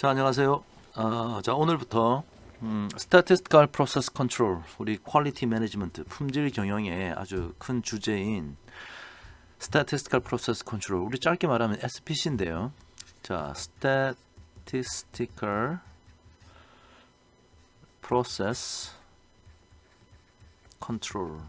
자, 안녕하세요. 자, 오늘부터 Statistical Process Control, 우리 퀄리티 매니지먼트, 품질 경영의 아주 큰 주제인 Statistical Process Control, 우리 짧게 말하면 SPC인데요. 자, Statistical Process Control.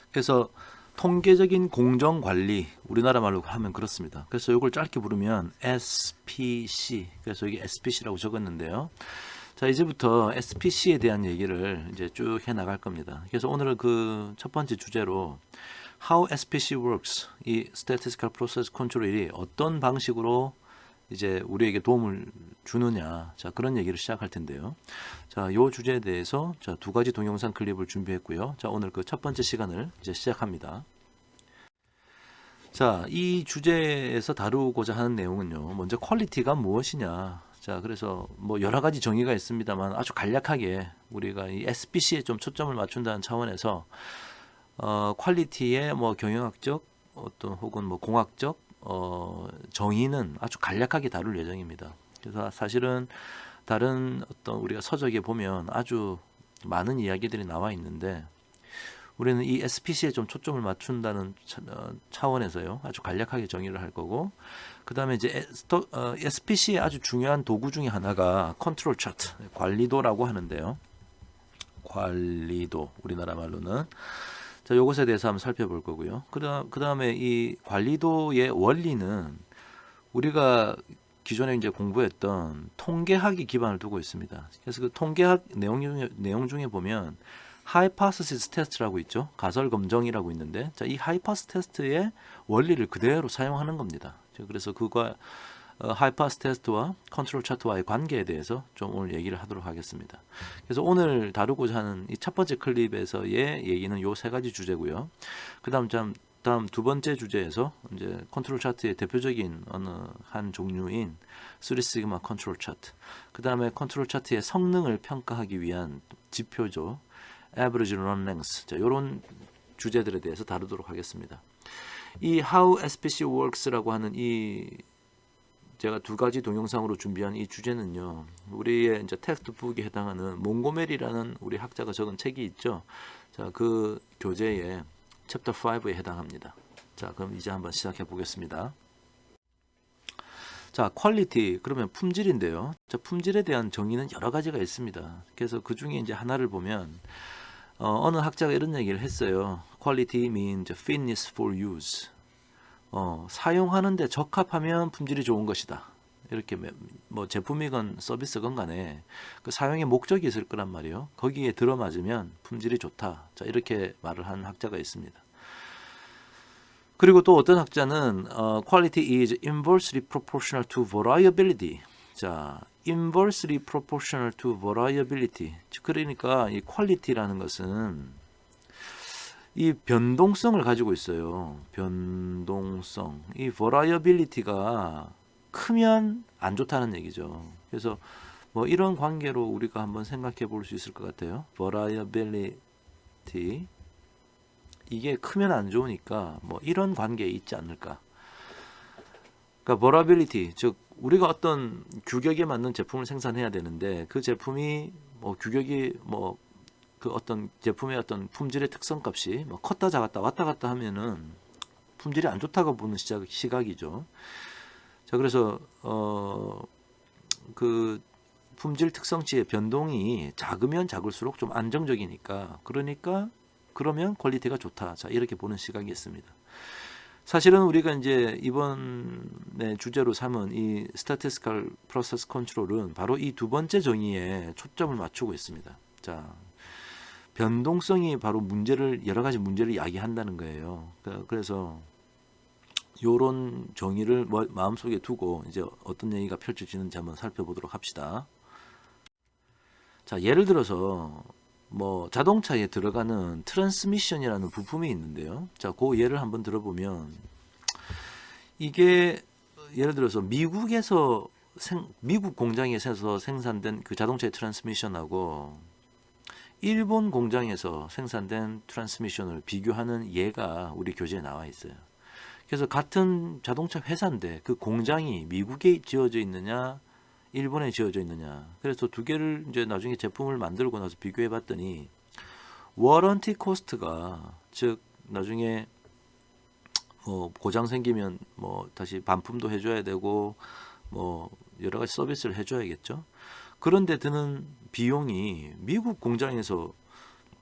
그래서 통계적인 공정 관리, 우리나라 말로 하면 그렇습니다. 그래서 이걸 짧게 부르면 SPC. 그래서 여기 SPC라고 적었는데요. 자, 이제부터 SPC에 대한 얘기를 이제 쭉 해 나갈 겁니다. 그래서 오늘은 그 첫 번째 주제로 How SPC works, 이 Statistical Process Control이 어떤 방식으로 이제 우리에게 도움을 주느냐, 자, 그런 얘기를 시작할 텐데요. 자, 요 주제에 대해서 자, 두 가지 동영상 클립을 준비했고요. 자, 오늘 그 첫 번째 시간을 이제 시작합니다. 자, 이 주제에서 다루고자 하는 내용은요. 먼저 퀄리티가 무엇이냐. 자, 그래서 뭐 여러 가지 정의가 있습니다만 아주 간략하게 우리가 이 SPC에 좀 초점을 맞춘다는 차원에서 퀄리티의 뭐 경영학적 어떤 혹은 뭐 공학적 정의는 아주 간략하게 다룰 예정입니다. 그래서 사실은 다른 어떤 우리가 서적에 보면 아주 많은 이야기들이 나와 있는데 우리는 이 SPC에 좀 초점을 맞춘다는 차원에서요. 아주 간략하게 정의를 할 거고 그 다음에 이제 SPC의 아주 중요한 도구 중에 하나가 컨트롤 차트, 관리도라고 하는데요. 관리도, 우리나라 말로는. 자, 요것에 대해서 한번 살펴볼 거고요. 그 다음에 이 관리도의 원리는 우리가 기존에 이제 공부했던 통계학이 기반을 두고 있습니다. 그래서 그 통계학 내용 중에 보면 하이파스시스 테스트라고 있죠. 가설 검정이라고 있는데, 자, 이 하이파스 테스트의 원리를 그대로 사용하는 겁니다. 그래서 그거 하이파스 테스트와 컨트롤 차트와의 관계에 대해서 좀 오늘 얘기를 하도록 하겠습니다. 그래서 오늘 다루고자 하는 이 첫 번째 클립에서의 얘기는 요 세 가지 주제고요. 다음 두 번째 주제에서 이제 컨트롤 차트의 대표적인 어느 한 종류인 3시그마 컨트롤 차트. 그 다음에 컨트롤 차트의 성능을 평가하기 위한 지표죠. Average Run Length. 자, 이런 주제들에 대해서 다루도록 하겠습니다. 이 How SPC Works라고 하는 이 제가 두 가지 동영상으로 준비한 이 주제는요. 우리의 이제 텍스트북에 해당하는 몽고메리라는 우리 학자가 적은 책이 있죠. 자, 그 교재의 챕터 5에 해당합니다. 자, 그럼 이제 한번 시작해 보겠습니다. 자, 퀄리티, 그러면 품질인데요. 자, 품질에 대한 정의는 여러 가지가 있습니다. 그래서 그 중에 이제 하나를 보면 어느 학자가 이런 얘기를 했어요. Quality means fitness for use. 사용하는데 적합하면 품질이 좋은 것이다. 이렇게 뭐 제품이건 서비스건 간에 그 사용의 목적이 있을 거란 말이에요. 거기에 들어맞으면 품질이 좋다. 자, 이렇게 말을 한 학자가 있습니다. 그리고 또 어떤 학자는 quality is inversely proportional to variability. 자, inversely proportional to variability. 그러니까 이 quality라는 것은 이 변동성을 가지고 있어요. 변동성. 이 variability가 크면 안 좋다는 얘기죠. 그래서 뭐 이런 관계로 우리가 한번 생각해 볼 수 있을 것 같아요. variability. 이게 크면 안 좋으니까 뭐 이런 관계에 있지 않을까. 그러니까 variability, 즉 우리가 어떤 규격에 맞는 제품을 생산해야 되는데 그 제품이 뭐 규격이 뭐 그 어떤 제품의 어떤 품질의 특성값이 뭐 컸다 작았다 왔다 갔다 하면은 품질이 안 좋다고 보는 시각이죠. 자, 그래서 그 품질 특성치의 변동이 작으면 작을수록 좀 안정적이니까 그러면 퀄리티가 좋다. 자, 이렇게 보는 시각이 있습니다. 사실은 우리가 이제 이번에 주제로 삼은 이 Statistical Process Control은 바로 이 두 번째 정의에 초점을 맞추고 있습니다. 자, 변동성이 바로 여러 가지 문제를 야기한다는 거예요. 그래서 이런 정의를 마음속에 두고 이제 어떤 얘기가 펼쳐지는지 한번 살펴보도록 합시다. 자, 예를 들어서 뭐 자동차에 들어가는 트랜스미션이라는 부품이 있는데요. 자, 그 예를 한번 들어보면 이게 예를 들어서 미국 공장에서 생산된 그 자동차의 트랜스미션하고 일본 공장에서 생산된 트랜스미션을 비교하는 예가 우리 교재에 나와 있어요. 그래서 같은 자동차 회사인데 그 공장이 미국에 지어져 있느냐, 일본에 지어져 있느냐. 그래서 두 개를 이제 나중에 제품을 만들고 나서 비교해 봤더니 워런티 코스트가, 즉 나중에 뭐 고장 생기면 뭐 다시 반품도 해줘야 되고 뭐 여러 가지 서비스를 해줘야겠죠. 그런데 드는 비용이 미국 공장에서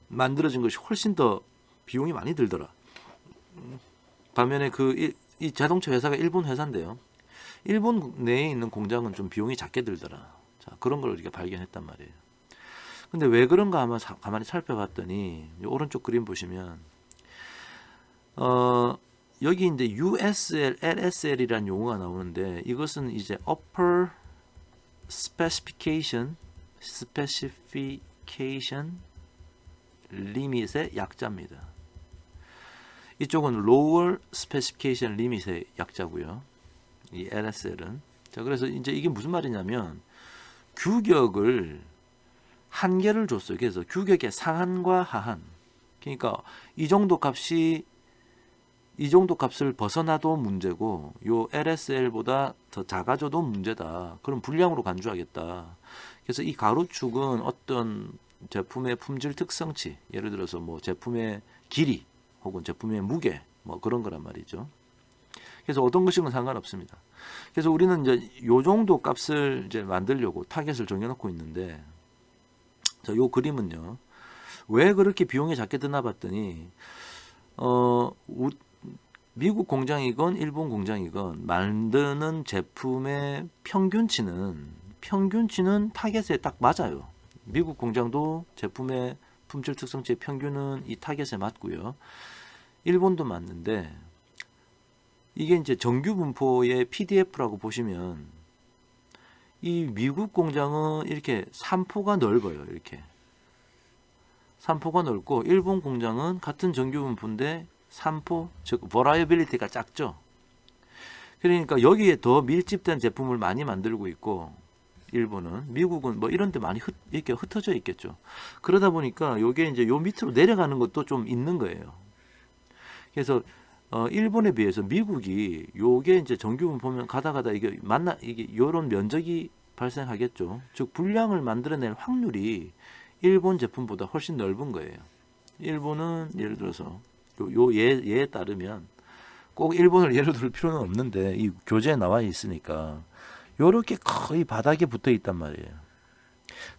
만들어진 것이 훨씬 더 비용이 많이 들더라. 반면에 이 자동차 회사가 일본 회사인데요. 일본 내에 있는 공장은 좀 비용이 작게 들더라. 자, 그런 걸 우리가 발견했단 말이에요. 근데 왜 그런가 한번 가만히 살펴봤더니 이 오른쪽 그림 보시면 여기 이제 USL, LSL이라는 용어가 나오는데 이것은 이제 Upper Specification Limit의 약자입니다. 이쪽은 Lower Specification Limit의 약자고요. 이 LSL은. 자, 그래서 이제 이게 무슨 말이냐면 규격을 한계를 줬어요. 그래서 규격의 상한과 하한. 그러니까 이 정도 값을 벗어나도 문제고 요 LSL보다 더 작아져도 문제다. 그럼 불량으로 간주하겠다. 그래서 이 가로축은 어떤 제품의 품질 특성치, 예를 들어서 뭐 제품의 길이 혹은 제품의 무게 뭐 그런 거란 말이죠. 그래서 어떤 것이건 상관없습니다. 그래서 우리는 이제 요 정도 값을 이제 만들려고 타겟을 정해놓고 있는데, 자, 요 그림은요. 왜 그렇게 비용이 작게 드나 봤더니 미국 공장이건 일본 공장이건 만드는 제품의 평균치는 타겟에 딱 맞아요. 미국 공장도 제품의 품질 특성치의 평균은 이 타겟에 맞고요. 일본도 맞는데 이게 이제 정규 분포의 PDF라고 보시면 이 미국 공장은 이렇게 산포가 넓어요. 이렇게 산포가 넓고 일본 공장은 같은 정규 분포인데 산포, 즉 버라이어빌리티가 작죠. 그러니까 여기에 더 밀집된 제품을 많이 만들고 있고 일본은, 미국은 뭐 이런 데 많이 이렇게 흩어져 있겠죠. 그러다 보니까 요게 이제 요 밑으로 내려가는 것도 좀 있는 거예요. 그래서 일본에 비해서 미국이 요게 이제 정규분 보면 가다 이게 요런 면적이 발생하겠죠. 즉 불량을 만들어낼 확률이 일본 제품보다 훨씬 넓은 거예요. 일본은 예를 들어서 얘에 따르면 꼭 일본을 예로 들 필요는 없는데 이 교재에 나와 있으니까 요렇게 거의 바닥에 붙어 있단 말이에요.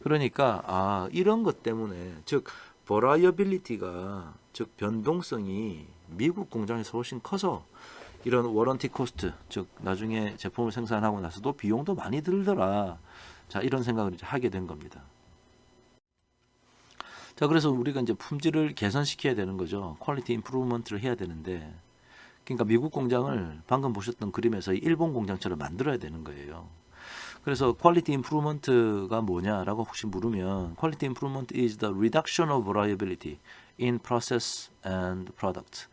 그러니까 이런 것 때문에, 즉 버라이어빌리티가, 즉 변동성이 미국 공장에서 훨씬 커서 이런 워런티 코스트, 즉 나중에 제품을 생산하고 나서도 비용도 많이 들더라. 자, 이런 생각을 이제 하게 된 겁니다. 자, 그래서 우리가 이제 품질을 개선시켜야 되는 거죠. 퀄리티 임프루브먼트를 해야 되는데, 그러니까 미국 공장을 방금 보셨던 그림에서 일본 공장처럼 만들어야 되는 거예요. 그래서 퀄리티 임프루브먼트가 뭐냐라고 혹시 물으면, 퀄리티 임프루브먼트 is the reduction of variability in process and product.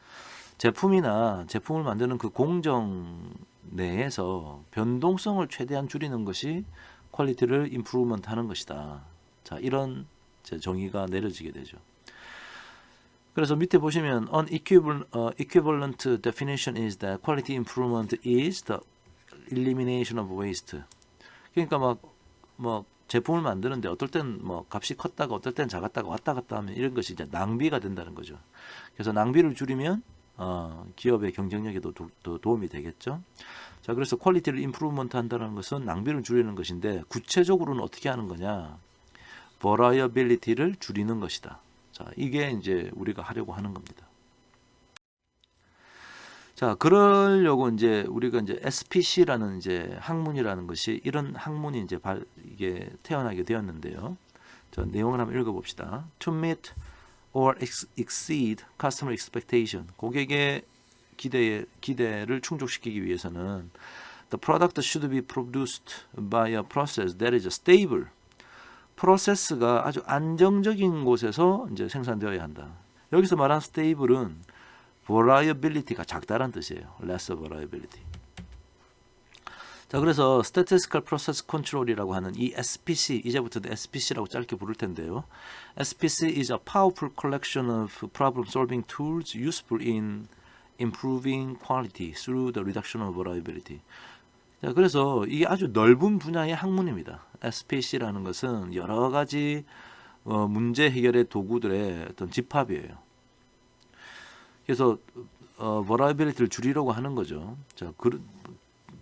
제품을 만드는 그 공정 내에서 변동성을 최대한 줄이는 것이 퀄리티를 임프루브먼트 하는 것이다. 자, 이런 정의가 내려지게 되죠. 그래서 밑에 보시면 an equivalent definition is that quality improvement is the elimination of waste. 그러니까 막 제품을 만드는데 어떨 땐 뭐 값이 컸다가 어떨 땐 작았다가 왔다 갔다 하면 이런 것이 이제 낭비가 된다는 거죠. 그래서 낭비를 줄이면 기업의 경쟁력에도 도움이 되겠죠. 자, 그래서 퀄리티를 임프루브먼트 한다는 것은 낭비를 줄이는 것인데 구체적으로는 어떻게 하는 거냐? 버라이어빌리티를 줄이는 것이다. 자, 이게 이제 우리가 하려고 하는 겁니다. 자, 그러려고 이제 우리가 이제 SPC라는 이제 학문이라는 것이, 이런 학문이 이제 이게 태어나게 되었는데요. 자, 내용을 한번 읽어봅시다. To meet or exceed customer expectation. 고객의 기대를 충족시키기 위해서는 the product should be produced by a process that is stable. 프로세스가 아주 안정적인 곳에서 이제 생산되어야 한다. 여기서 말한 스테이블은 variability가 작다란 뜻이에요. less variability. 자, 그래서 statistical process control이라고 하는 이 SPC, 이제부터도 SPC라고 짧게 부를 텐데요. SPC is a powerful collection of problem solving tools useful in improving quality through the reduction of variability. 자, 그래서 이게 아주 넓은 분야의 학문입니다. SPC라는 것은 여러 가지 문제 해결의 도구들의 어떤 집합이에요. 그래서 variability를 줄이려고 하는 거죠. 자,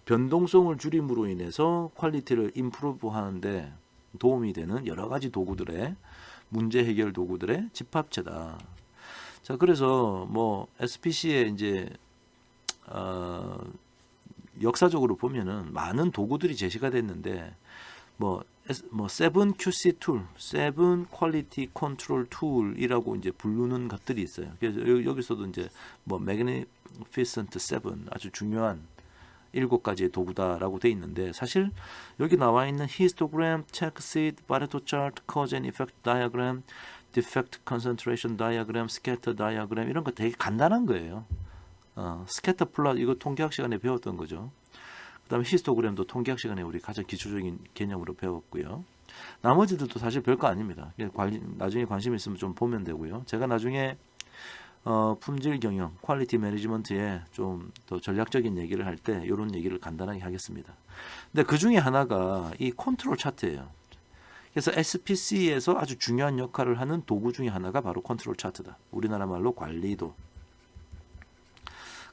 변동성을 줄임으로 인해서 퀄리티를 improve 하는데 도움이 되는 여러 가지 도구들의 문제 해결 도구들의 집합체다. 자, 그래서 뭐 SPC의 이제 역사적으로 보면은 많은 도구들이 제시가 됐는데 뭐 7QC 툴, 7 퀄리티 컨트롤 툴이라고 이제 부르는 것들이 있어요. 그래서 여기서도 이제 뭐 Magnificent 7 아주 중요한 7가지의 도구다라고 돼 있는데 사실 여기 나와 있는 히스토그램, 체크시트, 파레토 차트, cause and effect diagram, defect concentration diagram, scatter diagram 이런 거 되게 간단한 거예요. 스캐터 플롯 이거 통계학 시간에 배웠던 거죠. 그 다음에 히스토그램도 통계학 시간에 우리 가장 기초적인 개념으로 배웠고요. 나머지들도 사실 별거 아닙니다. 나중에 관심 있으면 좀 보면 되고요. 제가 나중에 품질 경영, 퀄리티 매니지먼트에 좀 더 전략적인 얘기를 할 때 이런 얘기를 간단하게 하겠습니다. 근데 그 중에 하나가 이 컨트롤 차트예요. 그래서 SPC에서 아주 중요한 역할을 하는 도구 중에 하나가 바로 컨트롤 차트다. 우리나라 말로 관리도.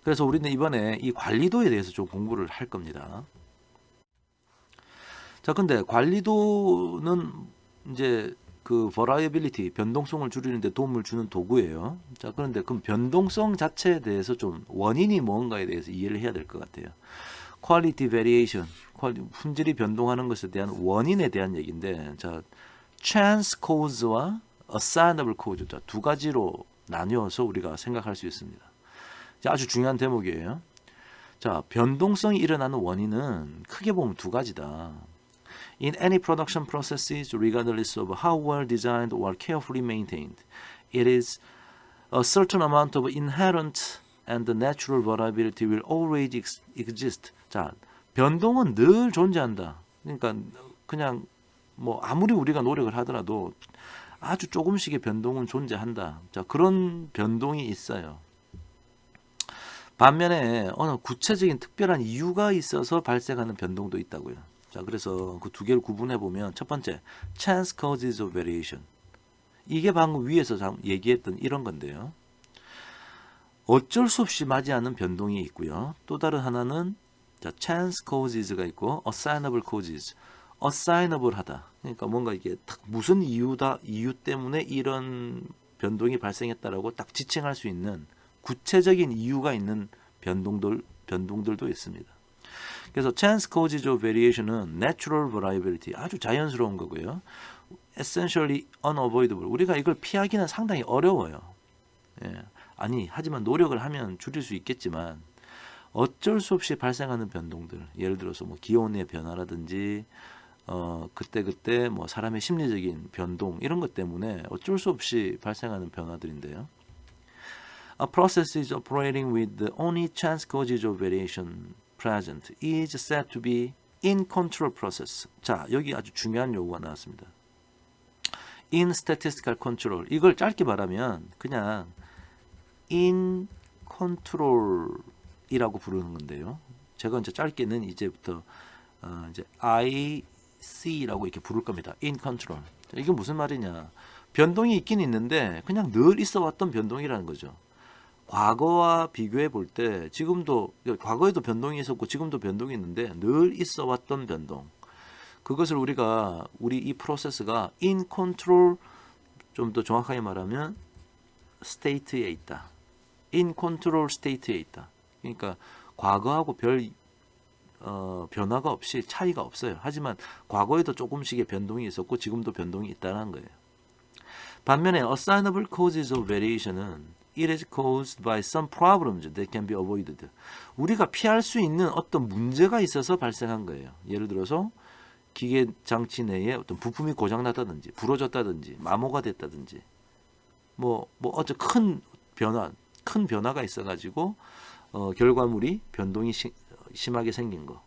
그래서 우리는 이번에 이 관리도에 대해서 좀 공부를 할 겁니다. 자, 근데 관리도는 이제 그 variability, 변동성을 줄이는 데 도움을 주는 도구예요. 자, 그런데 그 변동성 자체에 대해서 좀 원인이 뭔가에 대해서 이해를 해야 될 것 같아요. quality variation, 품질이 변동하는 것에 대한 원인에 대한 얘기인데, 자, chance cause와 assignable cause, 자, 두 가지로 나뉘어서 우리가 생각할 수 있습니다. 자, 아주 중요한 대목이에요. 자, 변동성이 일어나는 원인은 크게 보면 두 가지다. In any production processes, regardless of how well designed or carefully maintained, it is a certain amount of inherent and natural variability will always exist. 자, 변동은 늘 존재한다. 그러니까 그냥 뭐 아무리 우리가 노력을 하더라도 아주 조금씩의 변동은 존재한다. 자, 그런 변동이 있어요. 반면에 어느 구체적인 특별한 이유가 있어서 발생하는 변동도 있다고요. 자, 그래서 그 두 개를 구분해 보면 첫 번째, chance causes of variation. 이게 방금 위에서 얘기했던 이런 건데요. 어쩔 수 없이 맞이하는 변동이 있고요. 또 다른 하나는 자, chance causes가 있고 assignable causes. assignable 하다. 그러니까 뭔가 이게 딱 무슨 이유 때문에 이런 변동이 발생했다라고 딱 지칭할 수 있는 구체적인 이유가 있는 변동들도 있습니다. 그래서 chance causes of variation은 natural variability, 아주 자연스러운 거고요. essentially unavoidable, 우리가 이걸 피하기는 상당히 어려워요. 예. 하지만 노력을 하면 줄일 수 있겠지만 어쩔 수 없이 발생하는 변동들, 예를 들어서 뭐 기온의 변화라든지 그때 뭐 사람의 심리적인 변동 이런 것 때문에 어쩔 수 없이 발생하는 변화들인데요. A process is operating with the only chance causes of variation present is said to be in control process. 자, 여기 아주 중요한 용어가 나왔습니다. In statistical control. 이걸 짧게 말하면 그냥 in control이라고 부르는 건데요. 제가 이제 짧게는 이제부터 이제 IC라고 이렇게 부를 겁니다. In control. 이게 무슨 말이냐? 변동이 있긴 있는데 그냥 늘 있어왔던 변동이라는 거죠. 과거와 비교해 볼 때 지금도 과거에도 변동이 있었고 지금도 변동이 있는데 늘 있어왔던 변동. 그것을 우리 이 프로세스가 in control, 좀 더 정확하게 말하면 state에 있다. in control state에 있다. 그러니까 과거하고 별 변화가 없이 차이가 없어요. 하지만 과거에도 조금씩의 변동이 있었고 지금도 변동이 있다는 거예요. 반면에 assignable causes of variation은 it is caused by some problems that can be avoided. 우리가 피할 수 있는 어떤 문제가 있어서 발생한 거예요. 예를 들어서 기계 장치 내에 어떤 부품이 고장났다든지 부러졌다든지 마모가 됐다든지 어째 큰 변화가 있어가지고 결과물이 변동이 심하게 생긴 거.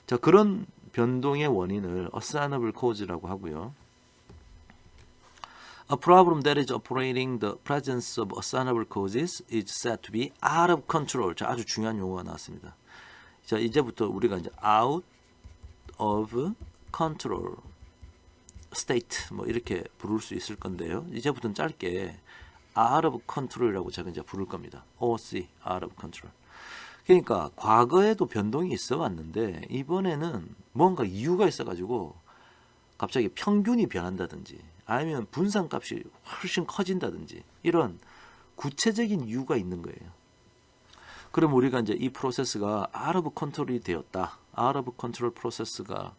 자, 그런 변동의 원인을 assignable cause라고 하고요. A problem that is operating the presence of assignable causes is said to be out of control. 자, 아주 중요한 용어가 나왔습니다. 자, 이제부터 우리가 이제 out of control state 뭐 이렇게 부를 수 있을 건데요. 이제부터는 짧게 out of control이라고 제가 이제 부를 겁니다. OC, out of control. 그러니까 과거에도 변동이 있어 왔는데 이번에는 뭔가 이유가 있어가지고 갑자기 평균이 변한다든지 아니면 분산값이 훨씬 커진다든지 이런 구체적인 이유가 있는 거예요. 그럼 우리가 이제 이 프로세스가 out of control이 되었다. out of control 프로세스가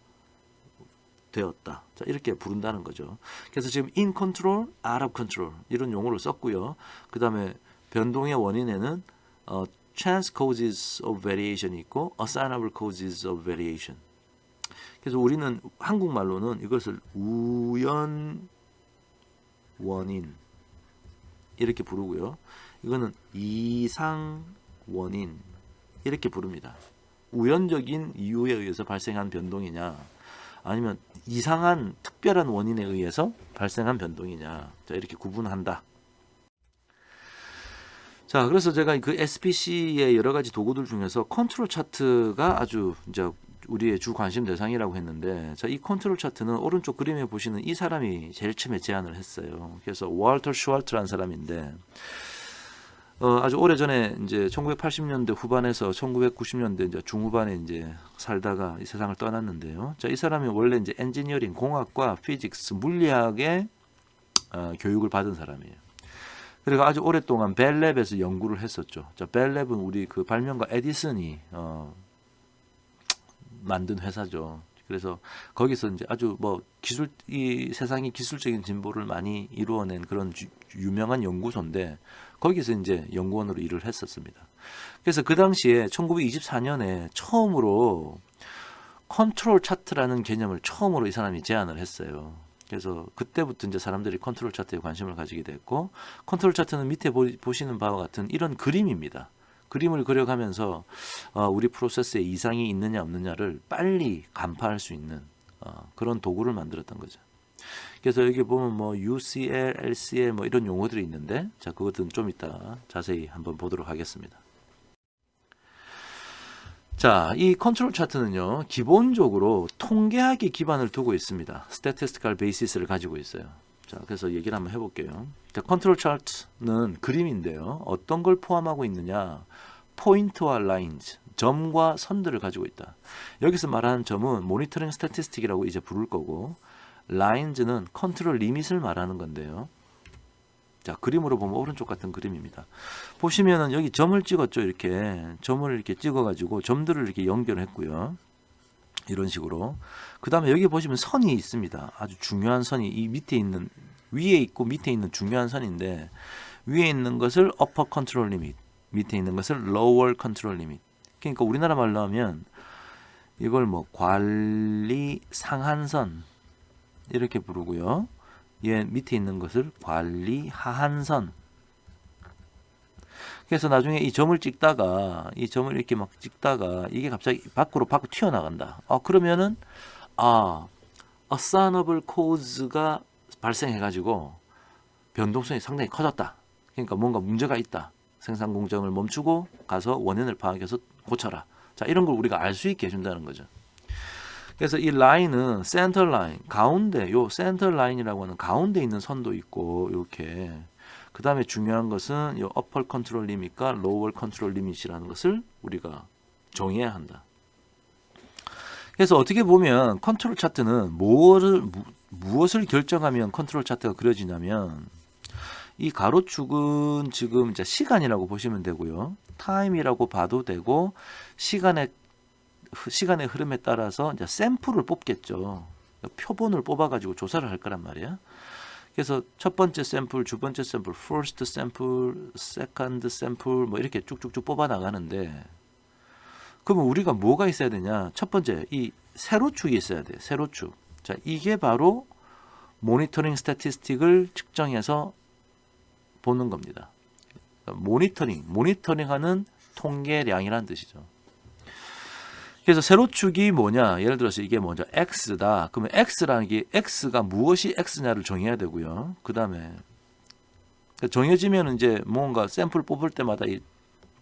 되었다. 자, 이렇게 부른다는 거죠. 그래서 지금 in control, out of control 이런 용어를 썼고요. 그 다음에 변동의 원인에는 chance causes of variation이 있고 assignable causes of variation. 그래서 우리는 한국말로는 이것을 우연 원인 이렇게 부르고요. 이거는 이상 원인 이렇게 부릅니다. 우연적인 이유에 의해서 발생한 변동이냐 아니면 이상한 특별한 원인에 의해서 발생한 변동이냐 자, 이렇게 구분한다. 자, 그래서 제가 그 SPC의 여러 가지 도구들 중에서 컨트롤 차트가 아주 이제 우리의 주 관심 대상이라고 했는데, 자, 이 컨트롤 차트는 오른쪽 그림에 보시는 이 사람이 제일 처음에 제안을 했어요. 그래서 월터 슈왈트라는 사람인데, 아주 오래 전에 이제 1980년대 후반에서 1990년대 이제 중후반에 이제 살다가 이 세상을 떠났는데요. 자, 이 사람이 원래 이제 엔지니어링, 공학과 피직스, 물리학의 교육을 받은 사람이에요. 그리고 아주 오랫동안 벨랩에서 연구를 했었죠. 자, 벨랩은 우리 그 발명가 에디슨이 만든 회사죠. 그래서 거기서 이제 아주 뭐 기술 이 세상이 기술적인 진보를 많이 이루어낸 그런 유명한 연구소인데 거기서 이제 연구원으로 일을 했었습니다. 그래서 그 당시에 1924년에 처음으로 컨트롤 차트라는 개념을 처음으로 이 사람이 제안을 했어요. 그래서 그때부터 이제 사람들이 컨트롤 차트에 관심을 가지게 됐고, 컨트롤 차트는 밑에 보시는 바와 같은 이런 그림입니다. 그림을 그려가면서 우리 프로세스에 이상이 있느냐 없느냐를 빨리 간파할 수 있는 그런 도구를 만들었던 거죠. 그래서 여기 보면 뭐 UCL, LCL 뭐 이런 용어들이 있는데, 자, 그것은 좀 이따 자세히 한번 보도록 하겠습니다. 자, 이 컨트롤 차트는요, 기본적으로 통계학에 기반을 두고 있습니다. statistical basis를 가지고 있어요. 자, 그래서 얘기를 한번 해볼게요. 자, 컨트롤 차트는 그림인데요. 어떤 걸 포함하고 있느냐? 포인트와 라인즈, 점과 선들을 가지고 있다. 여기서 말하는 점은 모니터링 스태티스틱이라고 이제 부를 거고, 라인즈는 컨트롤 리밋을 말하는 건데요. 자, 그림으로 보면 오른쪽 같은 그림입니다. 보시면은 여기 점을 찍었죠. 이렇게 점을 이렇게 찍어가지고 점들을 이렇게 연결했고요. 이런 식으로. 그 다음에 여기 보시면 선이 있습니다. 아주 중요한 선이 이 밑에 있는, 위에 있고 밑에 있는 중요한 선인데, 위에 있는 것을 upper control limit, 밑에 있는 것을 lower control limit. 그러니까 우리나라 말로 하면 이걸 뭐 관리 상한선 이렇게 부르고요. 얘 밑에 있는 것을 관리 하한선. 그래서 나중에 이 점을 찍다가 이 점을 이렇게 막 찍다가 이게 갑자기 밖으로 튀어나간다. 그러면은 assignable cause가 발생해가지고 변동성이 상당히 커졌다. 그러니까 뭔가 문제가 있다. 생산 공정을 멈추고 가서 원인을 파악해서 고쳐라. 자, 이런 걸 우리가 알 수 있게 해준다는 거죠. 그래서 이 라인은 센터 라인, 가운데, 요 센터 라인이라고 하는 가운데 있는 선도 있고, 이렇게. 그 다음에 중요한 것은 요 upper control limit과 lower control limit이라는 것을 우리가 정해야 한다. 그래서 어떻게 보면 컨트롤 차트는 무엇을 결정하면 컨트롤 차트가 그려지냐면, 이 가로축은 지금 이제 시간이라고 보시면 되고요. 타임이라고 봐도 되고, 시간의 흐름에 따라서 이제 샘플을 뽑겠죠. 표본을 뽑아가지고 조사를 할 거란 말이야. 그래서 첫 번째 샘플, 두 번째 샘플, first 샘플, second 샘플 뭐 이렇게 쭉쭉쭉 뽑아 나가는데, 그러면 우리가 뭐가 있어야 되냐? 첫 번째, 이 세로축이 있어야 돼. 세로축. 자, 이게 바로 모니터링 스태티스틱을 측정해서 보는 겁니다. 모니터링하는 통계량이라는 뜻이죠. 그래서 세로축이 뭐냐? 예를 들어서 이게 먼저 x다. 그러면 x라는 게 x가 무엇이 x냐를 정해야 되고요. 그 다음에 정해지면 이제 뭔가 샘플 뽑을 때마다 이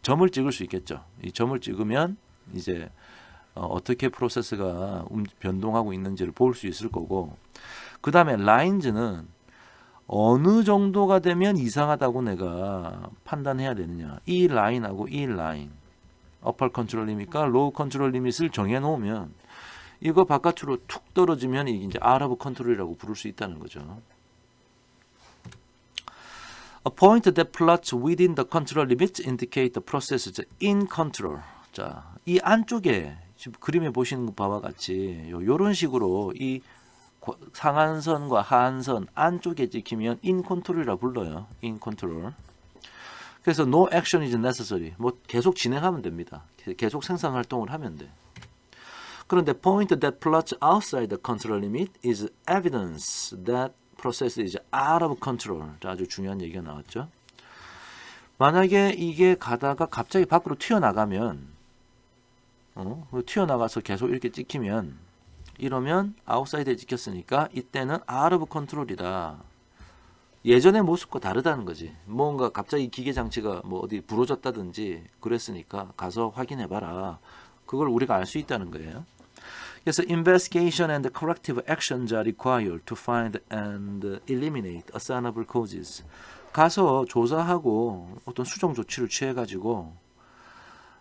점을 찍을 수 있겠죠. 이 점을 찍으면 이제 어떻게 프로세스가 변동하고 있는지를 볼 수 있을 거고, 그 다음에 라인즈는 어느 정도가 되면 이상하다고 내가 판단해야 되느냐. 이 라인하고 이 라인, 어퍼 컨트롤 리밋과 로우 컨트롤 리밋을 정해 놓으면 이거 바깥으로 툭 떨어지면 이게 이제 out of control이라고 부를 수 있다는 거죠. A point that plots within the control limits indicate the process is in control. 자, 이 안쪽에 지금 그림에 보시는 바와 같이 요런 식으로 이 상한선과 하한선 안쪽에 찍히면 in control이라 불러요. in control. 그래서 no action is necessary. 뭐 계속 진행하면 됩니다. 계속 생산 활동을 하면 돼. 그런데 point that plots outside the control limit is evidence that process is out of control. 아주 중요한 얘기가 나왔죠. 만약에 이게 가다가 갑자기 밖으로 튀어나가면 튀어나가서 계속 이렇게 찍히면 이러면 아웃사이드에 찍혔으니까 이때는 out of control이다. 예전의 모습과 다르다는 거지. 뭔가 갑자기 기계 장치가 뭐 어디 부러졌다든지 그랬으니까 가서 확인해 봐라. 그걸 우리가 알 수 있다는 거예요. 그래서 investigation and corrective actions are required to find and eliminate assignable causes. 가서 조사하고 어떤 수정 조치를 취해 가지고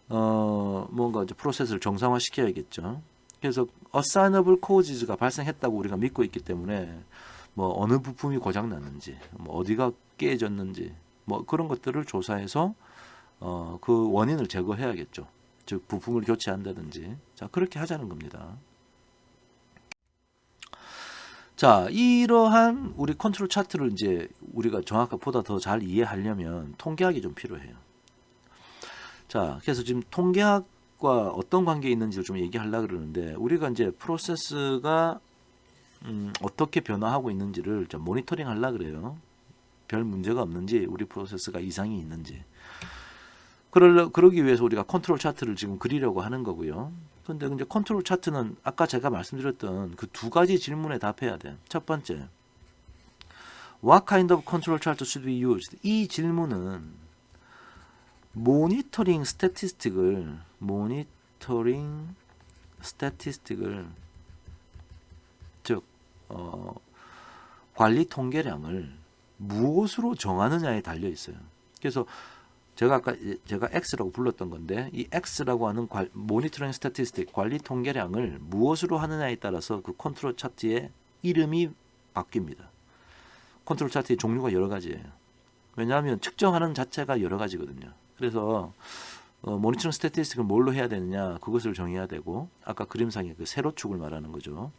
뭔가 이제 프로세스를 정상화 시켜야겠죠. 그래서 assignable causes가 발생했다고 우리가 믿고 있기 때문에 뭐 어느 부품이 고장 났는지, 뭐 어디가 깨졌는지, 뭐 그런 것들을 조사해서 그 원인을 제거해야겠죠. 즉 부품을 교체한다든지. 자, 그렇게 하자는 겁니다. 자, 이러한 우리 컨트롤 차트를 이제 우리가 정확하게 보다 더 잘 이해하려면 통계학이 좀 필요해요. 자, 그래서 지금 통계학과 어떤 관계에 있는지를 좀 얘기하려고 그러는데, 우리가 이제 프로세스가 어떻게 변화하고 있는지를 좀 모니터링 하려고 그래요. 별 문제가 없는지, 우리 프로세스가 이상이 있는지. 그러기 위해서 우리가 컨트롤 차트를 지금 그리려고 하는 거고요. 근데 이제 컨트롤 차트는 아까 제가 말씀드렸던 그 두 가지 질문에 답해야 돼. 첫 번째, What kind of control chart should we use? 이 질문은 모니터링 스태티스틱을 즉 관리 통계량을 무엇으로 정하느냐에 달려 있어요. 그래서 제가 X라고 불렀던 건데, 이 X라고 하는 모니터링 스태티스틱 관리 통계량을 무엇으로 하느냐에 따라서 그 컨트롤 차트의 이름이 바뀝니다. 컨트롤 차트의 종류가 여러 가지예요. 왜냐하면 측정하는 자체가 여러 가지거든요. 그래서 모니터링 스태티스틱을 뭘로 해야 되느냐, 그것을 정해야 되고, 아까 그림상의 그 세로축을 말하는 거죠.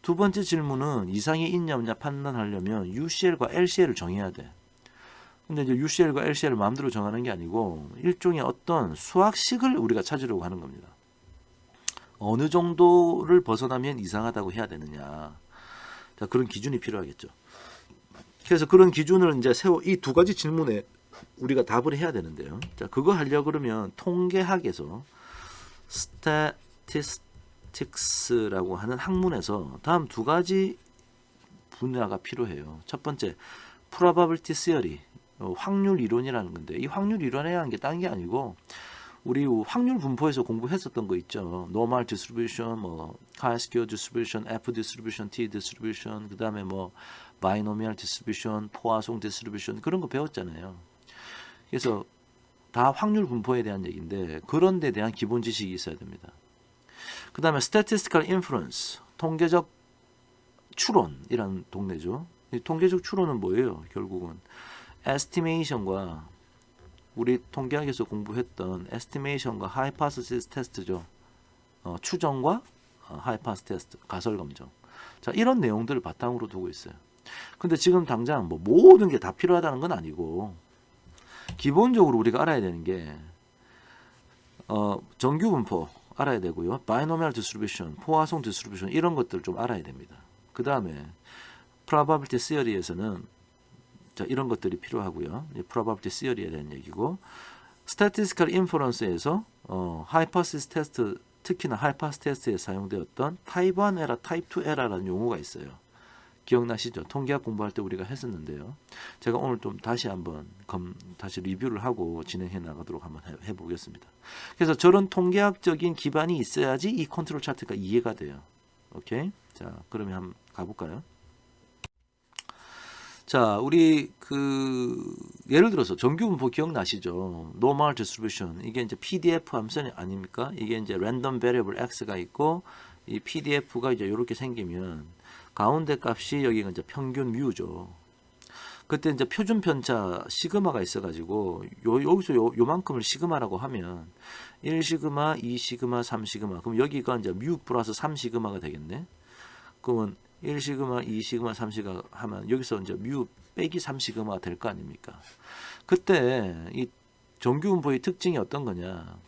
두 번째 질문은 이상이 있냐 없냐 판단하려면 UCL과 LCL을 정해야 돼. 근데 이제 UCL과 LCL을 마음대로 정하는 게 아니고 일종의 어떤 수학식을 우리가 찾으려고 하는 겁니다. 어느 정도를 벗어나면 이상하다고 해야 되느냐. 자, 그런 기준이 필요하겠죠. 그래서 그런 기준을 이제 이 두 가지 질문에 우리가 답을 해야 되는데요. 자, 그거 하려고 그러면 통계학에서 statistics라고 하는 학문에서 다음 두 가지 분야가 필요해요. 첫 번째, probability theory, 확률 이론이라는 건데, 이 확률 이론이라는 게 딴 게 아니고 우리 확률 분포에서 공부했었던 거 있죠. normal distribution, 뭐 chi-square distribution, F distribution, T distribution, 그 다음에 뭐 binomial distribution, 포화송 distribution, 그런 거 배웠잖아요. 그래서 다 확률 분포에 대한 얘기인데 그런 데 대한 기본 지식이 있어야 됩니다. 그 다음에 statistical inference, 통계적 추론이라는 동네죠. 이 통계적 추론은 뭐예요? 결국은 estimation과 우리 통계학에서 공부했던 estimation과 hypothesis test죠. 추정과 hypothesis test, 가설 검정. 자, 이런 내용들을 바탕으로 두고 있어요. 근데 지금 당장 뭐 모든 게 다 필요하다는 건 아니고, 기본적으로 우리가 알아야 되는 게 정규 분포 알아야 되고요. binomial distribution, 포화송 distribution, 이런 것들을 좀 알아야 됩니다. 그 다음에 probability theory에서는 자, 이런 것들이 필요하고요. probability theory에 대한 얘기고, statistical inference에서 hypothesis test 특히나 하이파스 테스트에 사용되었던 타입 1 에러, 타입 2 에러라는 용어가 있어요. 기억나시죠? 통계학 공부할 때 우리가 했었는데요. 제가 오늘 좀 다시 한번 다시 리뷰를 하고 진행해 나가도록 한번 해보겠습니다. 그래서 저런 통계학적인 기반이 있어야지 이 컨트롤 차트가 이해가 돼요. 오케이? 자, 그러면 한번 가볼까요? 자, 우리 예를 들어서 정규분포 기억나시죠? Normal Distribution. 이게 이제 PDF 함수 아닙니까? 이게 이제 Random Variable X가 있고 이 PDF가 이제 이렇게 생기면 가운데 값이 여기가 이제 평균 뮤죠. 그때 이제 표준 편차 시그마가 있어가지고 여기서 요만큼을 시그마라고 하면 1 시그마, 2 시그마, 3 시그마. 그럼 여기가 이제 뮤 플러스 3 시그마가 되겠네. 그러면 1 시그마, 2 시그마, 3 시그마 하면 여기서 이제 뮤 빼기 3 시그마가 될 거 아닙니까? 그때 이 정규분포의 특징이 어떤 거냐?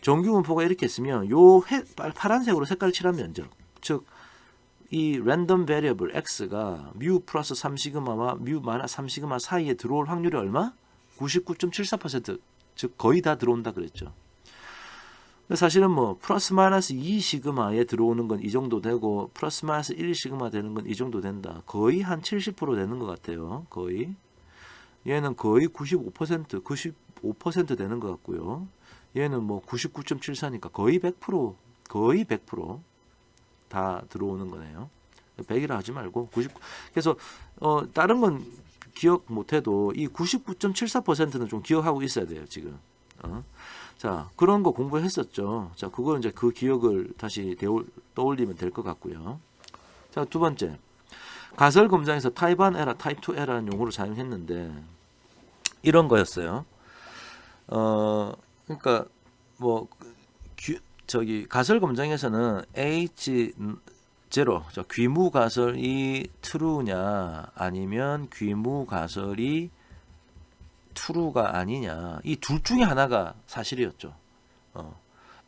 정규분포가 이렇게 있으면 요 파란색으로 색깔을 칠한 면적, 즉 이 랜덤 베리어블 x가 뮤 플러스 3 시그마와 뮤 마이너스 3 시그마 사이에 들어올 확률이 얼마? 99.74%, 즉 거의 다 들어온다 그랬죠. 사실은 뭐 플러스 마이너스 2 시그마에 들어오는 건 이 정도 되고 플러스 마이너스 1 시그마 되는 건 이 정도 된다. 거의 한 70% 되는 것 같아요. 거의. 얘는 거의 95% 되는 것 같고요. 얘는 뭐 99.74니까 거의 100% 다 들어오는 거네요. 100이라 하지 말고 99. 그래서 다른 건 기억 못해도 이 99.74%는 좀 기억하고 있어야 돼요. 지금. 자, 그런 거 공부했었죠. 자, 그걸 이제 그 기억을 다시 떠올리면 될 것 같고요. 자, 두 번째. 가설 검장에서 타입 1 에러, 타입 2 에러라는 용어를 사용했는데 이런 거였어요. 그러니까 뭐 가설 검장에서는 H0, 귀무 가설이 true냐 아니면 귀무 가설이 true가 아니냐, 이 둘 중에 하나가 사실이었죠.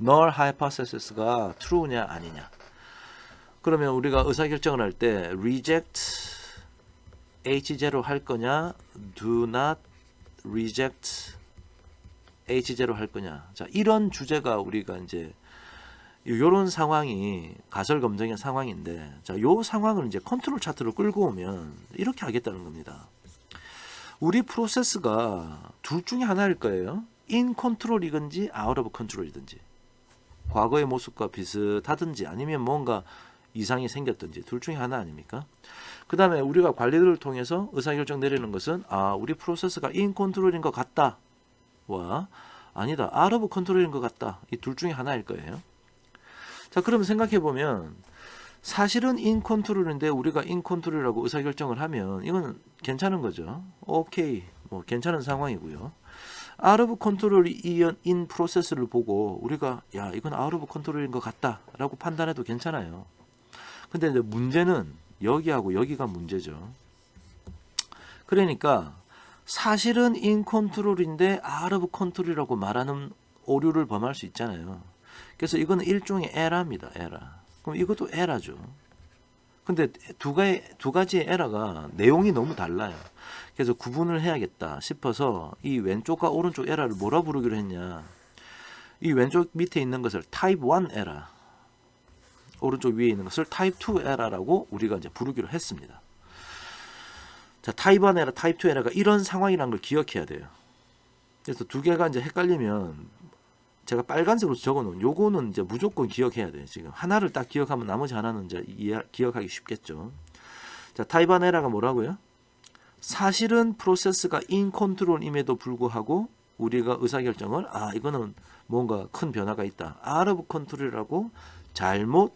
null hypothesis가 true냐 아니냐. 그러면 우리가 의사결정을 할 때 reject H0 할 거냐, do not reject H0 할 거냐. 자, 이런 주제가 우리가 이제 요런 상황이 가설 검증의 상황인데, 자, 요 상황을 이제 컨트롤 차트로 끌고 오면 이렇게 하겠다는 겁니다. 우리 프로세스가 둘 중에 하나일 거예요. in 컨트롤이든지 out of 컨트롤이든지, 과거의 모습과 비슷하든지 아니면 뭔가 이상이 생겼든지 둘 중에 하나 아닙니까? 그 다음에 우리가 관리들을 통해서 의사결정 내리는 것은 우리 프로세스가 in 컨트롤인 것 같다 와 아니다 out of 컨트롤인 것 같다, 이 둘 중에 하나일 거예요. 자, 그러면 생각해 보면 사실은 인 컨트롤인데 우리가 인 컨트롤이라고 의사결정을 하면 이건 괜찮은 거죠. 오케이, 뭐 괜찮은 상황이고요. out of 컨트롤이 인 프로세스를 보고 우리가 야, 이건 out of 컨트롤인 것 같다라고 판단해도 괜찮아요. 근데 이제 문제는 여기하고 여기가 문제죠. 그러니까 사실은 인 컨트롤인데 out of 컨트롤이라고 말하는 오류를 범할 수 있잖아요. 그래서 이거는 일종의 에러입니다. 에러. 그럼 이것도 에러죠. 근데 두 가지의 에러가 내용이 너무 달라요. 그래서 구분을 해야겠다 싶어서 이 왼쪽과 오른쪽 에러를 뭐라 부르기로 했냐. 이 왼쪽 밑에 있는 것을 타입 1 에러, 오른쪽 위에 있는 것을 타입 2 에러라고 우리가 이제 부르기로 했습니다. 자, 타입 1 에러, 타입 2 에러가 이런 상황이라는 걸 기억해야 돼요. 그래서 두 개가 이제 헷갈리면 제가 빨간색으로 적어놓은 요거는 이제 무조건 기억해야 돼요. 지금 하나를 딱 기억하면 나머지 하나는 이제 기억하기 쉽겠죠. 자, 타입 1 에러가 뭐라고요? 사실은 프로세스가 인 컨트롤임에도 불구하고 우리가 의사결정을 이거는 뭔가 큰 변화가 있다, out of 컨트롤이라고 잘못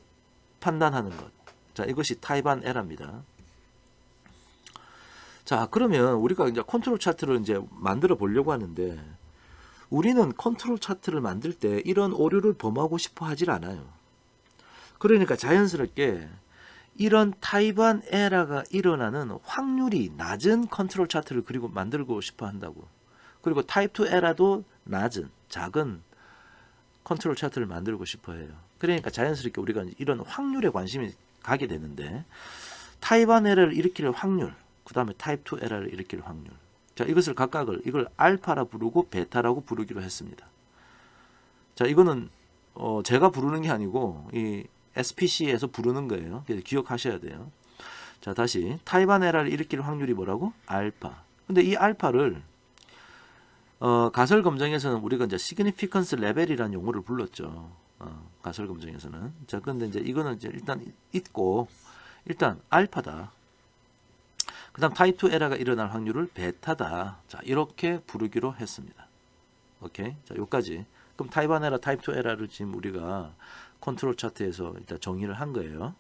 판단하는 것. 자, 이것이 타입 1 에러입니다. 자, 그러면 우리가 이제 컨트롤 차트를 이제 만들어 보려고 하는데, 우리는 컨트롤 차트를 만들 때 이런 오류를 범하고 싶어 하질 않아요. 그러니까 자연스럽게 이런 타입 1 에러가 일어나는 확률이 낮은 컨트롤 차트를 그리고 만들고 싶어 한다고. 그리고 타입 2 에러도 낮은, 작은 컨트롤 차트를 만들고 싶어 해요. 그러니까 자연스럽게 우리가 이런 확률에 관심이 가게 되는데, 타입 1 에러를 일으킬 확률, 그 다음에 타입 2 에러를 일으킬 확률. 자, 이것을 각각을 이걸 알파라 부르고 베타라고 부르기로 했습니다. 자, 이거는 제가 부르는 게 아니고 이 SPC에서 부르는 거예요. 그래서 기억하셔야 돼요. 자, 다시 타입 1 에러를 일으킬 확률이 뭐라고? 알파. 근데 이 알파를 가설 검정에서는 우리가 이제 시그니피컨스 레벨이라는 용어를 불렀죠. 가설 검정에서는. 자, 근데 이제 이거는 이제 일단 잊고 일단 알파다. 그다음 타입 2 에러가 일어날 확률을 베타다. 자, 이렇게 부르기로 했습니다. 오케이. 자, 여기까지. 그럼 타입 1 에러, 타입 2 에러를 지금 우리가 컨트롤 차트에서 일단 정의를 한 거예요.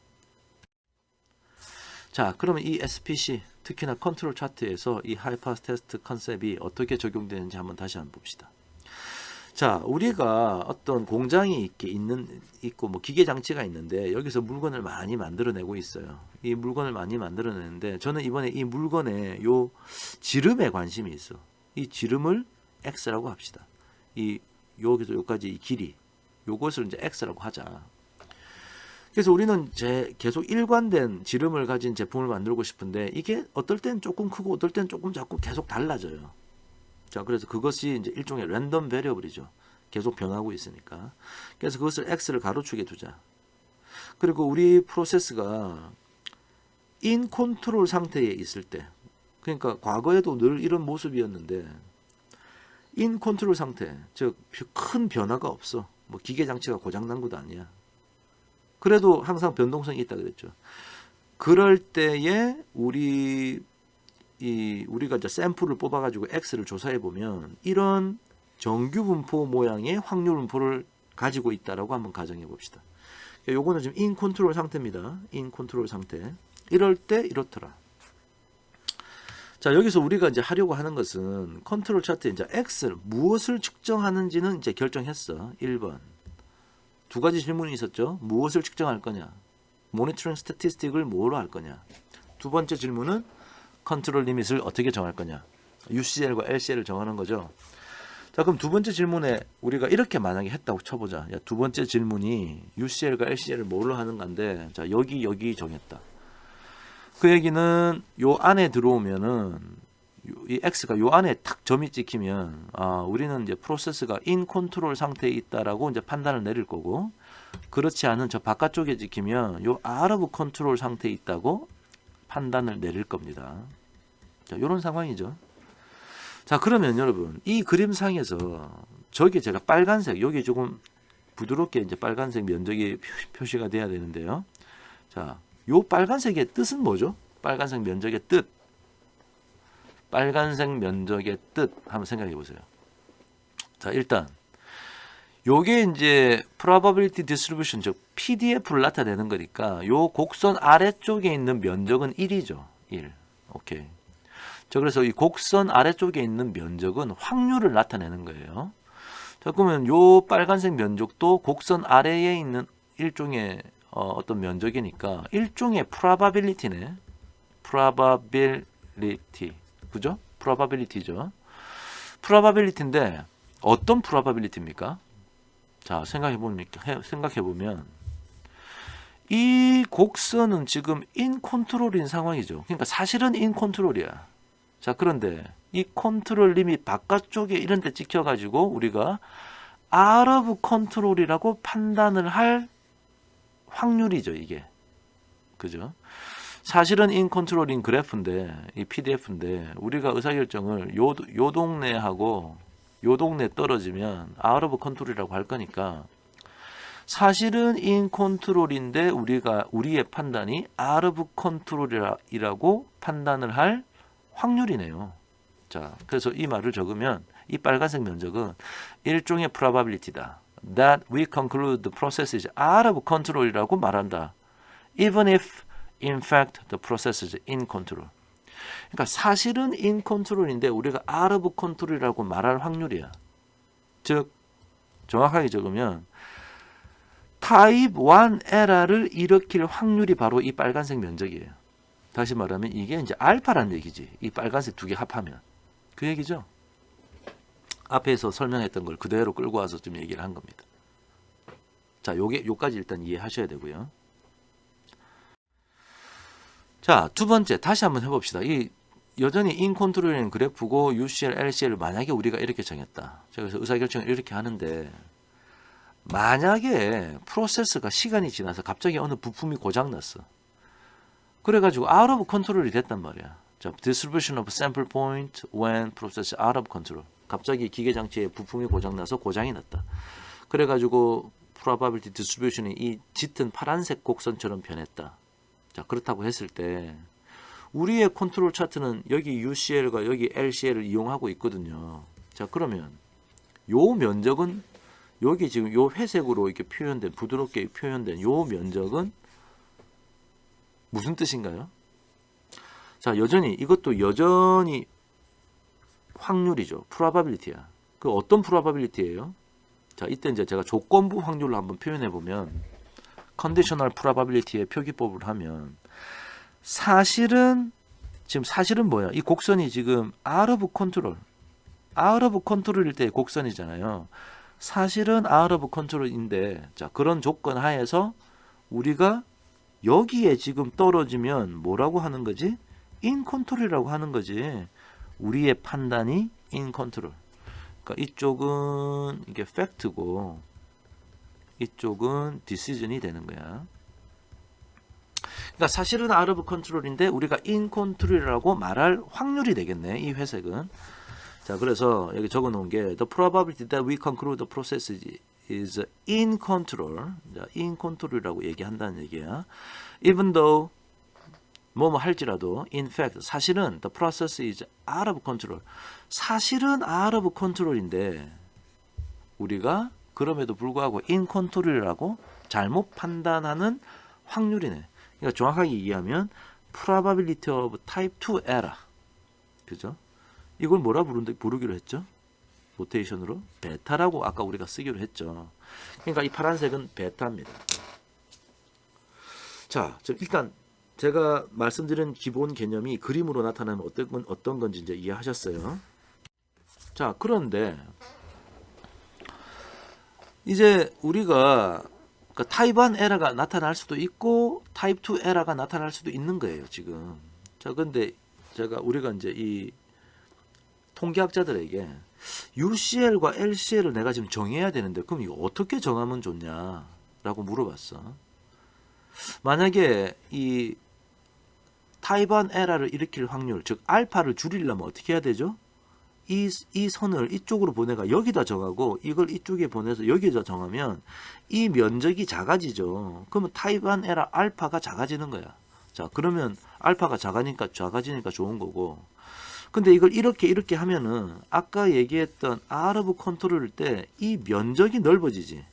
자, 그러면 이 SPC, 특히나 컨트롤 차트에서 이 하이파스 테스트 컨셉이 어떻게 적용되는지 한번 다시 한번 봅시다. 자, 우리가 어떤 공장이 있고 뭐 기계 장치가 있는데 여기서 물건을 많이 만들어내고 있어요. 이 물건을 많이 만들어내는데 저는 이번에 이 물건의 요 지름에 관심이 있어. 이 지름을 X라고 합시다. 이 여기서 여기까지 이 길이 요것을 이제 X라고 하자. 그래서 우리는 계속 일관된 지름을 가진 제품을 만들고 싶은데 이게 어떨 땐 조금 크고 어떨 땐 조금 작고 계속 달라져요. 자, 그래서 그것이 이제 일종의 랜덤 베리어블이죠. 계속 변하고 있으니까. 그래서 그것을 X를 가로축에 두자. 그리고 우리 프로세스가 인 컨트롤 상태에 있을 때, 그러니까 과거에도 늘 이런 모습이었는데 인 컨트롤 상태, 즉 큰 변화가 없어. 뭐 기계 장치가 고장난 것도 아니야. 그래도 항상 변동성이 있다 그랬죠. 그럴 때에 우리가 이제 샘플을 뽑아가지고 X를 조사해 보면 이런 정규 분포 모양의 확률 분포를 가지고 있다라고 한번 가정해 봅시다. 요거는 지금 인 컨트롤 상태입니다. 인 컨트롤 상태. 이럴 때 이렇더라. 자, 여기서 우리가 이제 하려고 하는 것은 컨트롤 차트에 이제 X를 무엇을 측정하는지는 이제 결정했어. 1번. 두 가지 질문이 있었죠. 무엇을 측정할 거냐? 모니터링 스태티스틱을 뭐로 할 거냐? 두 번째 질문은 컨트롤 리밋을 어떻게 정할 거냐? UCL과 LCL을 정하는 거죠. 자, 그럼 두 번째 질문에 우리가 이렇게 만약에 했다고 쳐보자. 야, 두 번째 질문이 UCL과 LCL을 뭘로 하는 건데, 자, 여기 정했다. 그 얘기는 요 안에 들어오면은 이 X가 요 안에 탁 점이 찍히면 우리는 이제 프로세스가 인 컨트롤 상태에 있다라고 이제 판단을 내릴 거고, 그렇지 않은 저 바깥쪽에 찍히면 요 out of 컨트롤 상태에 있다고 판단을 내릴 겁니다. 자, 요런 상황이죠. 자, 그러면 여러분 이 그림상에서 저기 제가 빨간색, 여기 조금 부드럽게 이제 빨간색 면적이 표시가 돼야 되는데요. 자, 요 빨간색의 뜻은 뭐죠? 빨간색 면적의 뜻. 빨간색 면적의 뜻 한번 생각해 보세요. 자, 일단 요게 이제 probability distribution, 즉 PDF를 나타내는 거니까 요 곡선 아래쪽에 있는 면적은 1이죠. 1. 오케이. 자, 그래서 이 곡선 아래쪽에 있는 면적은 확률을 나타내는 거예요. 자, 그러면 요 빨간색 면적도 곡선 아래에 있는 일종의 어떤 면적이니까 일종의 probability네. probability. 그죠? probability죠. probability인데 어떤 probability입니까? 자, 생각해 보면 이 곡선은 지금 인 컨트롤인 상황이죠. 그러니까 사실은 인 컨트롤이야. 자, 그런데 이 컨트롤 리밋 바깥쪽에 이런 데 찍혀 가지고 우리가 out of 컨트롤이라고 판단을 할 확률이죠, 이게. 그죠? 사실은 인 컨트롤인 그래프인데, 이 PDF인데 우리가 의사결정을 요 동네하고 요 동네 떨어지면 out of 컨트롤이라고 할 거니까 사실은 인 컨트롤인데 우리의 판단이 out of 컨트롤이라고 판단을 할 확률이네요. 자, 그래서 이 말을 적으면 이 빨간색 면적은 일종의 probability다. That we conclude the process is out of control이라고 말한다. Even if in fact the process is in control. 그러니까 사실은 in control인데 우리가 out of control이라고 말할 확률이야. 즉 정확하게 적으면 타입 1 에러를 일으킬 확률이 바로 이 빨간색 면적이에요. 다시 말하면 이게 이제 알파라는 얘기지. 이 빨간색 두 개 합하면 그 얘기죠. 앞에서 설명했던 걸 그대로 끌고 와서 좀 얘기를 한 겁니다. 자, 요까지 일단 이해하셔야 되고요. 자, 두 번째 다시 한번 해봅시다. 이 여전히 인 컨트롤인 그래프고 UCL, LCL을 만약에 우리가 이렇게 정했다. 자, 그래서 의사결정을 이렇게 하는데 만약에 프로세스가 시간이 지나서 갑자기 어느 부품이 고장났어. 그래가지고 out of control이 됐단 말이야. 자, distribution of sample point when process out of control. 갑자기 기계 장치에 부품이 고장나서 고장이 났다. 그래가지고 probability distribution이 이 짙은 파란색 곡선처럼 변했다. 자, 그렇다고 했을 때 우리의 컨트롤 차트는 여기 UCL과 여기 LCL을 이용하고 있거든요. 자, 그러면 요 면적은 여기 지금 요 회색으로 이렇게 표현된 부드럽게 표현된 요 면적은 무슨 뜻인가요? 자, 이것도 여전히 확률이죠. probability야. 그 어떤 probability예요? 자, 이때 이제 제가 조건부 확률로 한번 표현해 보면 conditional probability의 표기법을 하면 사실은 뭐야? 이 곡선이 지금 out of control일 때의 곡선이잖아요. 사실은 out of control인데, 자, 그런 조건 하에서 우리가 여기에 지금 떨어지면 뭐라고 하는 거지? in control이라고 하는 거지. 우리의 판단이 in control. 그러니까 이쪽은 이게 fact고 이쪽은 decision이 되는 거야. 그러니까 사실은 out of control인데 우리가 in control이라고 말할 확률이 되겠네. 이 회색은. 자, 그래서 여기 적어 놓은 게 the probability that we conclude the process is in control. 자, in control이라고 얘기한다는 얘기야. Even though 뭐뭐 할지라도 in fact 사실은 the process is out of control. 사실은 out of control인데 우리가 그럼에도 불구하고 in control이라고 잘못 판단하는 확률이네. 그러니까 정확하게 얘기하면 probability of type 2 error. 그죠? 이걸 뭐라 부르기로 했죠? 노테이션으로 베타라고 아까 우리가 쓰기로 했죠. 그러니까 이 파란색은 베타입니다. 자, 일단 제가 말씀드린 기본 개념이 그림으로 나타나면 어떤 건지 이제 이해하셨어요. 자, 그런데 이제 우리가 타입 1 에러가 나타날 수도 있고 타입 2 에러가 나타날 수도 있는 거예요, 지금. 자, 근데 우리가 이제 이 통계학자들에게 UCL과 LCL을 내가 지금 정해야 되는데 그럼 이거 어떻게 정하면 좋냐라고 물어봤어. 만약에 이 타입 1 에러를 일으킬 확률, 즉 알파를 줄이려면 어떻게 해야 되죠? 이 선을 이쪽으로 보내가 여기다 정하고 이걸 이쪽에 보내서 여기다 정하면 이 면적이 작아지죠. 그러면 타입 1 에러 알파가 작아지는 거야. 자, 그러면 알파가 작아지니까 좋은 거고. 근데 이걸 이렇게 하면은 아까 얘기했던 out of control일 때 이 면적이 넓어지지.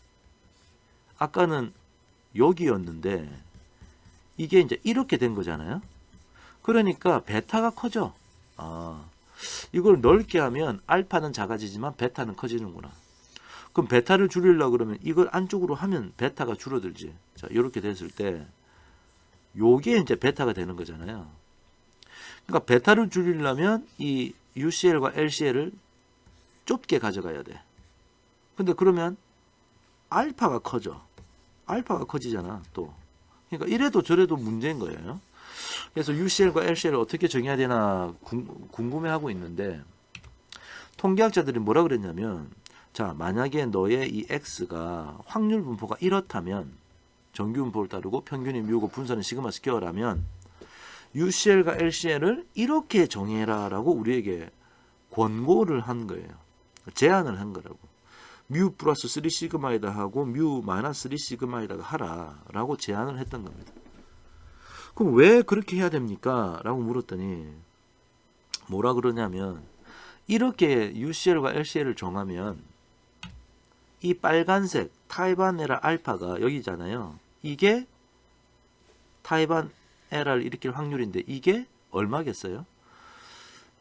아까는 여기였는데 이게 이제 이렇게 된 거잖아요. 그러니까 베타가 커져. 이걸 넓게 하면 알파는 작아지지만 베타는 커지는구나. 그럼 베타를 줄이려고 그러면 이걸 안쪽으로 하면 베타가 줄어들지. 자, 이렇게 됐을 때 요게 이제 베타가 되는 거잖아요. 그러니까 베타를 줄이려면 이 UCL과 LCL을 좁게 가져가야 돼. 근데 그러면 알파가 커져. 알파가 커지잖아, 또. 그러니까 이래도 저래도 문제인 거예요. 그래서 UCL과 LCL을 어떻게 정해야 되나 궁금해하고 있는데 통계학자들이 뭐라 그랬냐면, 자, 만약에 너의 이 X가 확률 분포가 이렇다면 정규 분포를 따르고 평균이 뮤고 분산은 시그마 스퀘어라면 UCL과 LCL을 이렇게 정해라 라고 우리에게 권고를 한 거예요. 제안을 한 거라고. 뮤 플러스 3 시그마에다 하고 뮤 마이너스 3 시그마에다가 하라 라고 제안을 했던 겁니다. 그럼 왜 그렇게 해야 됩니까? 라고 물었더니 뭐라 그러냐면, 이렇게 UCL과 LCL을 정하면 이 빨간색 타입 1 에러 알파가 여기잖아요. 이게 타입 1 에러를 일으킬 확률인데 이게 얼마겠어요?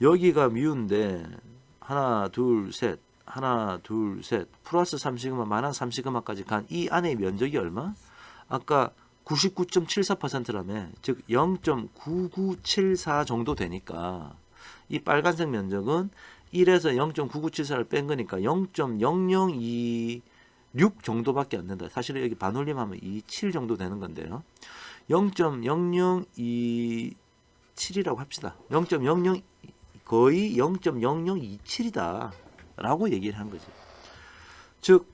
여기가 뮤인데 하나 둘 셋 플러스 3시그마 마이너스 3시그마까지 간 이 안의 면적이 얼마? 아까 99.74%라며, 즉 0.9974 정도 되니까 이 빨간색 면적은 1에서 0.9974를 뺀 거니까 0.0026 정도밖에 안 된다. 사실은 여기 반올림하면 27 정도 되는 건데요. 0.0027이라고 합시다. 0.00 거의 0.0027이다 라고 얘기를 한 거지. 즉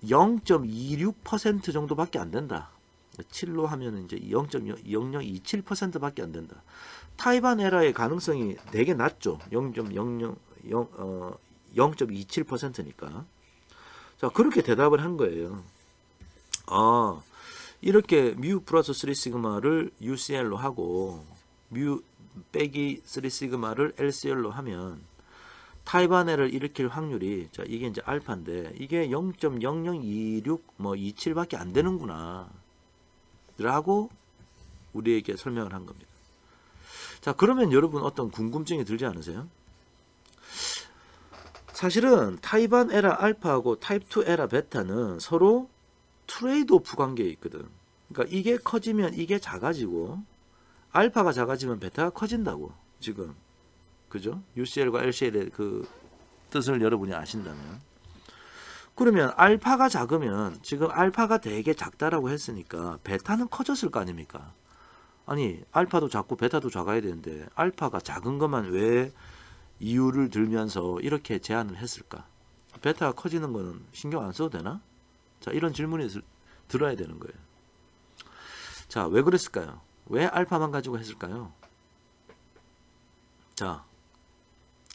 0.26% 정도밖에 안 된다. 7로 하면 이제 0.0027%밖에 안 된다. 타이반 에러의 가능성이 되게 낮죠. 0.27%니까. 자, 그렇게 대답을 한 거예요. 아, 이렇게 뮤 플러스 3 시그마를 UCL로 하고 뮤 빼기 3 시그마를 LCL로 하면 타이반에를 일으킬 확률이, 자, 이게 이제 알파인데 이게 0.0026 뭐 27밖에 안 되는구나 라고 우리에게 설명을 한 겁니다. 자, 그러면 여러분 어떤 궁금증이 들지 않으세요? 사실은 타이반 에라 알파하고 타입 2 에라 베타는 서로 트레이드 오프 관계에 있거든. 그러니까 이게 커지면 이게 작아지고 알파가 작아지면 베타가 커진다고 지금. 그죠? UCL과 LCL의 그 뜻을 여러분이 아신다면. 그러면 알파가 작으면 지금 알파가 되게 작다라고 했으니까 베타는 커졌을 거 아닙니까? 아니, 알파도 작고 베타도 작아야 되는데 알파가 작은 것만 왜 이유를 들면서 이렇게 제안을 했을까? 베타가 커지는 거는 신경 안 써도 되나? 자, 이런 질문이 들어야 되는 거예요. 자, 왜 그랬을까요? 왜 알파만 가지고 했을까요? 자,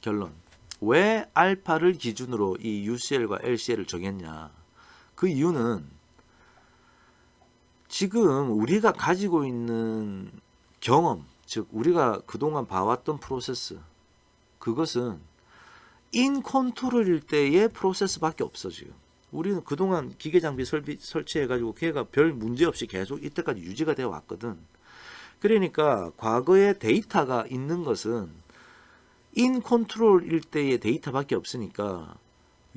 결론. 왜 알파를 기준으로 이 UCL과 LCL을 정했냐? 그 이유는 지금 우리가 가지고 있는 경험, 즉 우리가 그동안 봐왔던 프로세스, 그것은 인컨트롤일 때의 프로세스밖에 없어. 지금 우리는 그동안 기계장비 설치해가지고 걔가 별 문제 없이 계속 이때까지 유지가 되어 왔거든. 그러니까 과거에 데이터가 있는 것은 인컨트롤일 때의 데이터밖에 없으니까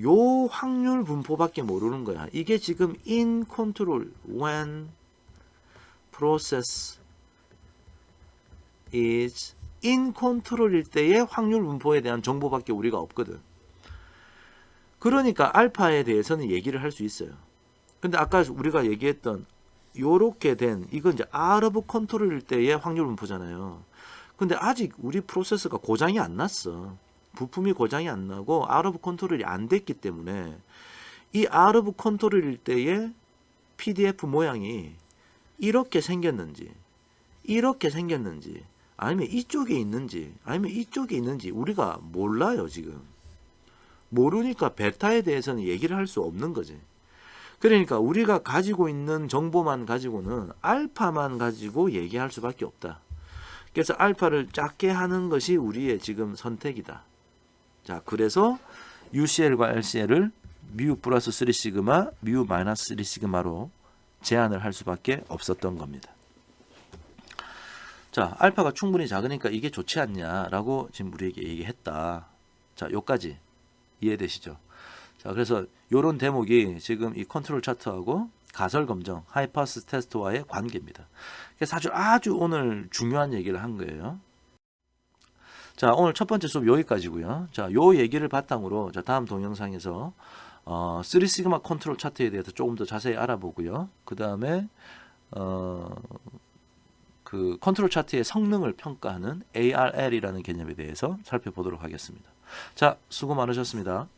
요 확률 분포밖에 모르는 거야. 이게 지금 인컨트롤, when process is 인컨트롤일 때의 확률 분포에 대한 정보밖에 우리가 없거든. 그러니까 알파에 대해서는 얘기를 할 수 있어요. 근데 아까 우리가 얘기했던 요렇게 된 이건 이제 out of control일 때의 확률 분포잖아요. 근데 아직 우리 프로세스가 고장이 안 났어. 부품이 고장이 안 나고 out of control이 안 됐기 때문에 이 out of control일 때의 PDF 모양이 이렇게 생겼는지 아니면 이쪽에 있는지 아니면 이쪽에 있는지 우리가 몰라요. 지금 모르니까 베타에 대해서는 얘기를 할 수 없는 거지. 그러니까 우리가 가지고 있는 정보만 가지고는 알파만 가지고 얘기할 수밖에 없다. 그래서 알파를 작게 하는 것이 우리의 지금 선택이다. 자, 그래서 UCL과 LCL을 뮤 플러스 3 시그마, 뮤 마이너스 3 시그마로 제한을 할 수밖에 없었던 겁니다. 자, 알파가 충분히 작으니까 이게 좋지 않냐라고 지금 우리에게 얘기했다. 자, 요까지 이해되시죠? 자, 그래서 요런 대목이 지금 이 컨트롤 차트하고 가설 검정, 하이파스 테스트와의 관계입니다. 그래서 아주 오늘 중요한 얘기를 한 거예요. 자, 오늘 첫 번째 수업 여기까지고요. 자, 요 얘기를 바탕으로 자, 다음 동영상에서 3 시그마 컨트롤 차트에 대해서 조금 더 자세히 알아보고요. 그 다음에 그 컨트롤 차트의 성능을 평가하는 ARL이라는 개념에 대해서 살펴보도록 하겠습니다. 자, 수고 많으셨습니다.